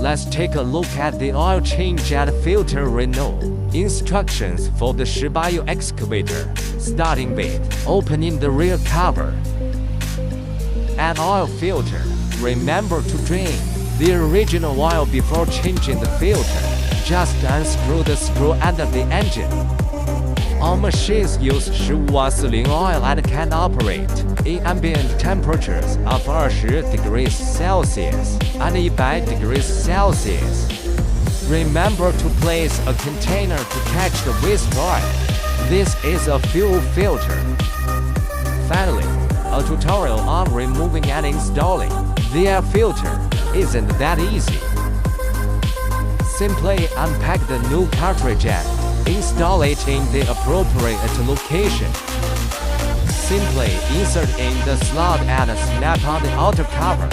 let's take a look at the oil change and filter renewal. Instructions for the Shibayu excavator. Starting with opening the rear cover. Add oil filter. Remember to drain the original oil before changing the filter. Just unscrew the screw under the engine. All machines use 1540 oil and can operate in ambient temperatures of 20 degrees Celsius and 100 degrees Celsius. Remember to place a container to catch the waste oil. This is a fuel filter. Finally, a tutorial on removing and installing the air filter isn't that easy. Simply unpack the new cartridge and install it in the appropriate location. Simply insert in the slot and snap on the outer cover.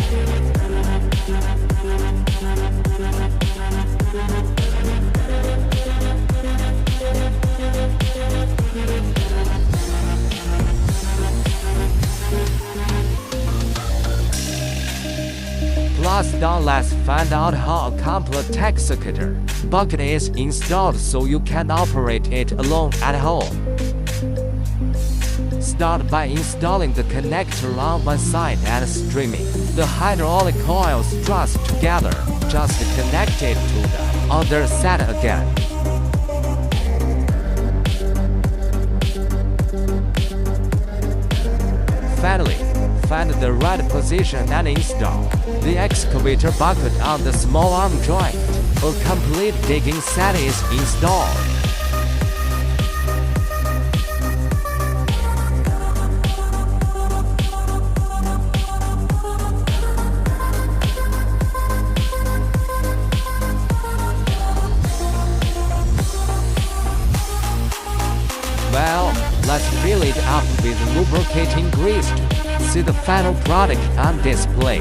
Plus, now let's find out how a complete excavator bucket is installed so you can operate it alone at home. Start by installing the connector on one side and streaming the hydraulic oil struts together. Just connect it to the other side again. Finally, find the right position and install the excavator bucket on the small arm joint. A complete digging set is installed. Well, let's fill it up with lubricating grease to see the final product on display.